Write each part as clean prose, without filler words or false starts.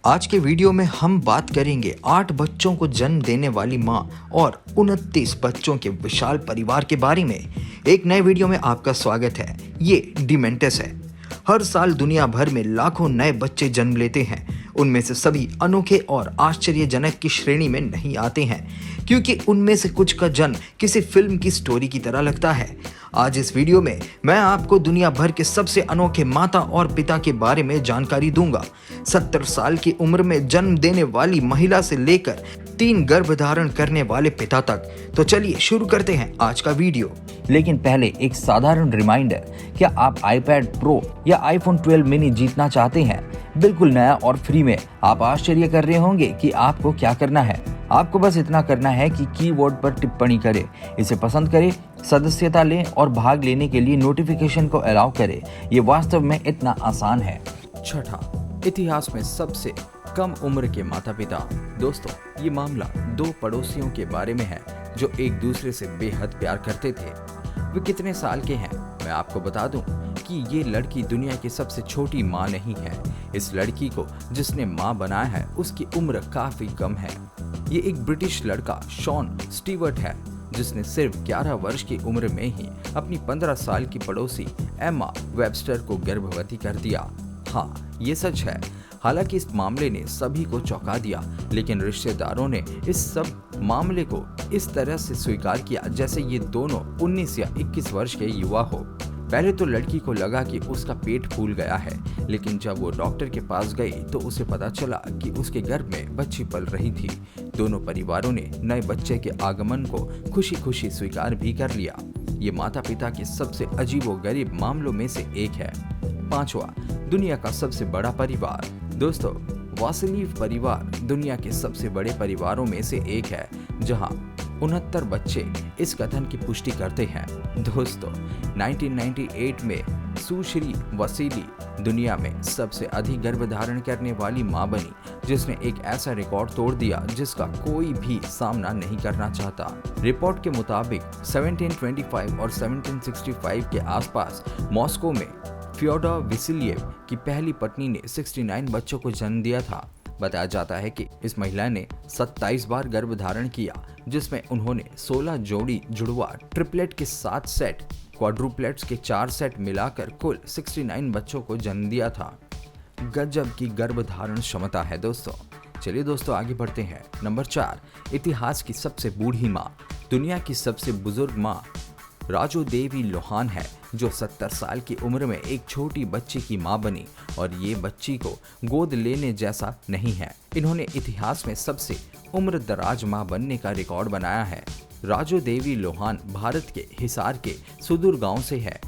आज के वीडियो में हम बात करेंगे 8 बच्चों को जन्म देने वाली मां और 29 बच्चों के विशाल परिवार के बारे में। एक नए वीडियो में आपका स्वागत है। ये डिमेंटस है। हर साल दुनिया भर में लाखों नए बच्चे जन्म लेते हैं। उनमें से सभी अनोखे और आश्चर्यजनक की श्रेणी में नहीं आते हैं, क्योंकि उनमें से कुछ का जन्म किसी फिल्म की स्टोरी की तरह लगता है। आज इस वीडियो में मैं आपको दुनिया भर के सबसे अनोखे माता और पिता के बारे में जानकारी दूंगा। 70 साल की उम्र में जन्म देने वाली महिला से लेकर 3 गर्भधारण करने वाले पिता तक। तो चलिए शुरू करते हैं आज का वीडियो। लेकिन पहले एक साधारण रिमाइंडर, क्या आप आईपैड प्रो या आईफोन 12 मिनी जीतना चाहते हैं? बिल्कुल नया और फ्री में। आप आश्चर्य कर रहे होंगे कि आपको क्या करना है। आपको बस इतना करना है कि कीबोर्ड पर टिप्पणी करें, इसे पसंद करें, सदस्यता लें और भाग लेने के लिए नोटिफिकेशन को अलाउ करें। ये वास्तव में इतना आसान है। छठा, इतिहास में सबसे कम उम्र के माता पिता। दोस्तों, ये मामला 2 पड़ोसियों के बारे में है जो एक दूसरे से बेहद प्यार करते थे। वे कितने साल के हैं? मैं आपको बता दूं कि ये लड़की दुनिया की सबसे छोटी माँ नहीं है। इस लड़की को जिसने माँ बनाया है उसकी उम्र काफी कम है। ये एक ब्रिटिश लड़का शॉन स्टीवर्ट है, जिसने सिर्फ 11 वर्ष की उम्र में ही अपनी 15 साल की पड़ोसी एम्मा वेबस्टर को गर्भवती कर दिया। हाँ, ये सच है। हालांकि इस मामले ने सभी को चौंका दिया, लेकिन रिश्तेदारों ने इस सब मामले को इस तरह से स्वीकार किया जैसे ये दोनों 19 या 21 वर्ष के युवा हो। पहले तो लड़की को लगा कि उसका पेट फूल गया है, लेकिन जब वो डॉक्टर के पास गई तो उसे पता चला कि उसके गर्भ में बच्ची पल रही थी। दोनों परिवारों ने नए बच्चे के आगमन को खुशी खुशी स्वीकार भी कर लिया। ये माता पिता के सबसे अजीबोगरीब मामलों में से एक है। 5वां, दुनिया का सबसे बड़ा परिवार। दोस्तों, वासिलीव परिवार दुनिया के सबसे बड़े परिवारों में से एक है, जहां 69 बच्चे इस कथन की पुष्टि करते हैं। दोस्तों, 1998 में सुश्री वसीली दुनिया में सबसे अधिक गर्भधारण करने वाली मां बनी, जिसने एक ऐसा रिकॉर्ड तोड़ दिया जिसका कोई भी सामना नहीं करना चाहता। रिपोर्ट के मुताबिक 1725 और 1765 के आसपास मॉस्को में फ्योडोर वसीलिएव की पहली पत्नी ने 69 बच्चों को जन्म दिया था। बताया जाता है कि इस महिला ने 27 बार गर्भधारण किया, जिसमें उन्होंने 16 जोड़ी जुड़वा ट्रिपलेट के 7 सेट, क्वाड्रुप्लेट्स के 4 सेट मिलाकर कुल 69 बच्चों को जन्म दिया था। गजब की गर्भधारण क्षमता है दोस्तों। चलिए दोस्तों, आगे बढ़ते हैं। नंबर 4, इतिहास की सबसे बूढ़ी माँ। दुनिया की सबसे बुजुर्ग माँ राजू देवी लोहान है, जो 70 साल की उम्र में एक छोटी बच्ची की मां बनी, और ये बच्ची को गोद लेने जैसा नहीं है। इन्होंने इतिहास में सबसे उम्र दराज मां बनने का रिकॉर्ड बनाया है। राजू देवी लोहान भारत के हिसार के सुदूर गांव से है।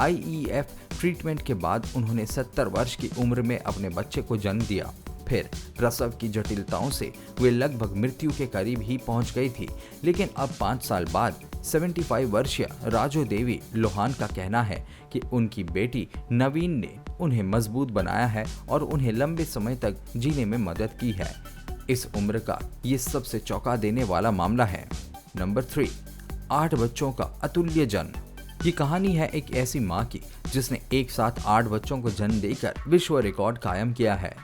IVF ट्रीटमेंट के बाद उन्होंने 70 वर्ष की उम्र में अपने बच्चे को जन्म दिया। फिर प्रसव की जटिलताओं से वे लगभग मृत्यु के करीब ही पहुंच गई थी, लेकिन अब 5 साल बाद 75 वर्षीय राजू देवी लोहान का कहना है कि उनकी बेटी नवीन ने उन्हें मजबूत बनाया है और उन्हें लंबे समय तक जीने में मदद की है। इस उम्र का ये सबसे चौंका देने वाला मामला है। नंबर 3, 8 बच्चों का अतुल्य जन्म। ये कहानी है एक ऐसी माँ की जिसने एक साथ 8 बच्चों को जन्म देकर विश्व रिकॉर्ड कायम किया है।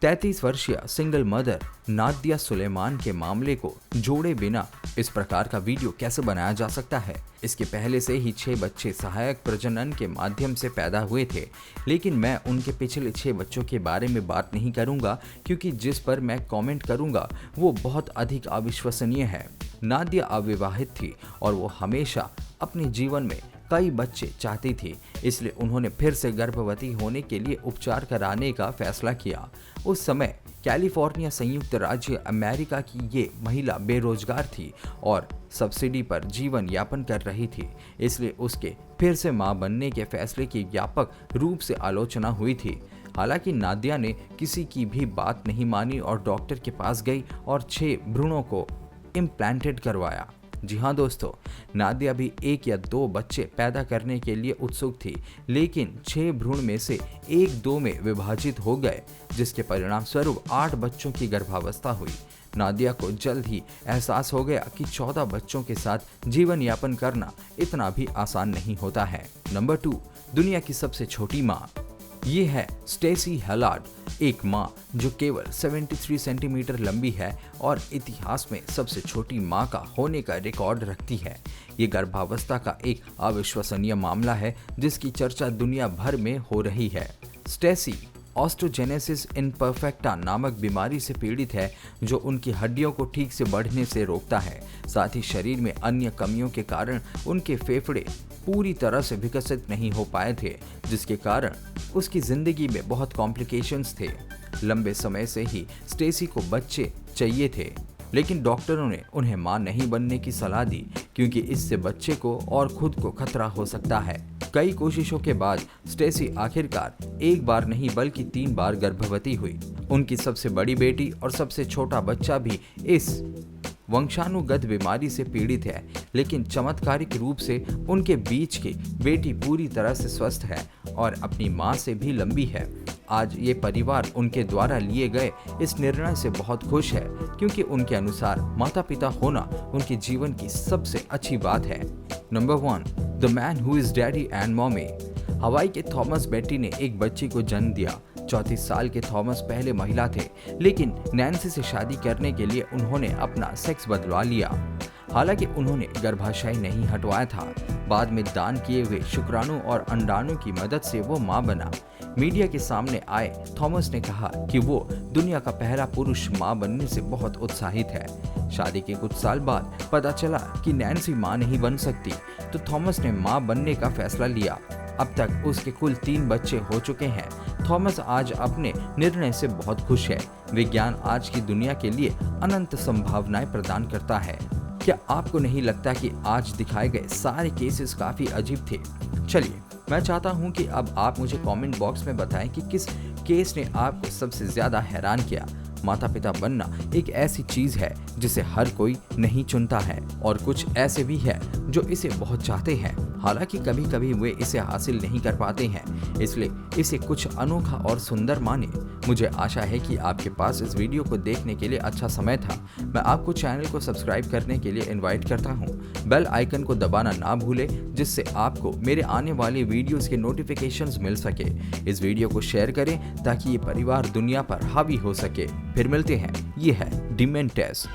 33 वर्षीय सिंगल मदर नादिया सुलेमान के मामले को जोड़े बिना इस प्रकार का वीडियो कैसे बनाया जा सकता है? इसके पहले से ही 6 बच्चे सहायक प्रजनन के माध्यम से पैदा हुए थे, लेकिन मैं उनके पिछले 6 बच्चों के बारे में बात नहीं करूंगा, क्योंकि जिस पर मैं कमेंट करूंगा वो बहुत अधिक अविश्वसनीय है। नादिया अविवाहित थी और वो हमेशा अपने जीवन में कई बच्चे चाहती थी, इसलिए उन्होंने फिर से गर्भवती होने के लिए उपचार कराने का फैसला किया। उस समय कैलिफोर्निया संयुक्त राज्य अमेरिका की ये महिला बेरोजगार थी और सब्सिडी पर जीवन यापन कर रही थी, इसलिए उसके फिर से मां बनने के फैसले की व्यापक रूप से आलोचना हुई थी। हालांकि नादिया ने किसी की भी बात नहीं मानी और डॉक्टर के पास गई और 6 भ्रूणों को इम्प्लांटेड करवाया। जी हाँ दोस्तों, नादिया भी 1 या 2 बच्चे पैदा करने के लिए उत्सुक थी, लेकिन 6 भ्रूण में से 1-2 में विभाजित हो गए, जिसके परिणाम स्वरूप 8 बच्चों की गर्भावस्था हुई। नादिया को जल्द ही एहसास हो गया कि 14 बच्चों के साथ जीवन यापन करना इतना भी आसान नहीं होता है। नंबर 2, दुनिया की सबसे छोटी माँ। ये है स्टेसी हैलार्ड, एक माँ जो केवल 73 सेंटीमीटर लंबी है और इतिहास में सबसे छोटी माँ का होने का रिकॉर्ड रखती है। ये गर्भावस्था का एक अविश्वसनीय मामला है जिसकी चर्चा दुनिया भर में हो रही है। स्टेसी ऑस्टोजेनेसिस इम्परफेक्टा नामक बीमारी से पीड़ित है जो उनकी हड्डियों को ठीक से बढ़ने से रोकता है। साथ ही शरीर में अन्य कमियों के कारण उनके फेफड़े पूरी तरह से विकसित नहीं हो पाए थे, जिसके कारण उसकी जिंदगी में बहुत कॉम्प्लिकेशंस थे। लंबे समय से ही स्टेसी को बच्चे चाहिए थे, लेकिन डॉक्टरों ने उन्हें मां नहीं बनने की सलाह दी क्योंकि इससे बच्चे को और खुद को खतरा हो सकता है। कई कोशिशों के बाद स्टेसी आखिरकार एक बार नहीं बल्कि 3 बार गर्भवती हुई। उनकी सबसे बड़ी बेटी और सबसे छोटा बच्चा भी इस वंशानुगत बीमारी से पीड़ित है, लेकिन चमत्कारिक रूप से उनके बीच की बेटी पूरी तरह से स्वस्थ है और अपनी मां से भी लंबी है। आज ये परिवार उनके द्वारा लिए गए इस निर्णय से बहुत खुश है क्योंकि उनके अनुसार माता पिता होना उनके जीवन की सबसे अच्छी बात है। Number 1, the man who is daddy and mommy. Hawaii के थॉमस बेटी ने एक बच्ची को जन्म दिया। 34 साल के थॉमस पहले महिला थे, लेकिन नैन्सी से शादी करने के लिए उन्होंने अपना सेक्स बदलवा लिया। हालांकि उन्होंने गर्भाशय नहीं हटवाया था। बाद में दान किए हुए शुक्राणु और अंडाणु की मदद से वो मां बना। मीडिया के सामने आए थॉमस ने कहा कि वो दुनिया का पहला पुरुष मां बनने से बहुत उत्साहित है। शादी के कुछ साल बाद पता चला कि नैन्सी मां नहीं बन सकती, तो थॉमस ने मां बनने का फैसला लिया। अब तक उसके कुल 3 बच्चे हो चुके हैं। थॉमस आज अपने निर्णय से बहुत खुश है। विज्ञान आज की दुनिया के लिए अनंत संभावनाएं प्रदान करता है। क्या आपको नहीं लगता कि आज दिखाए गए सारे केसेस काफी अजीब थे? चलिए, मैं चाहता हूं कि अब आप मुझे कमेंट बॉक्स में बताएं कि किस केस ने आपको सबसे ज्यादा हैरान किया। माता पिता बनना एक ऐसी चीज है जिसे हर कोई नहीं चुनता है और कुछ ऐसे भी है जो इसे बहुत चाहते हैं। हालांकि कभी कभी वे इसे हासिल नहीं कर पाते हैं, इसलिए इसे कुछ अनोखा और सुंदर माने। मुझे आशा है कि आपके पास इस वीडियो को देखने के लिए अच्छा समय था। मैं आपको चैनल को सब्सक्राइब करने के लिए इनवाइट करता हूँ। बेल आइकन को दबाना ना भूलें जिससे आपको मेरे आने वाले वीडियोस के नोटिफिकेशंस मिल सके। इस वीडियो को शेयर करें ताकि ये परिवार दुनिया पर हावी हो सके। फिर मिलते हैं। ये है डिमेंटेस।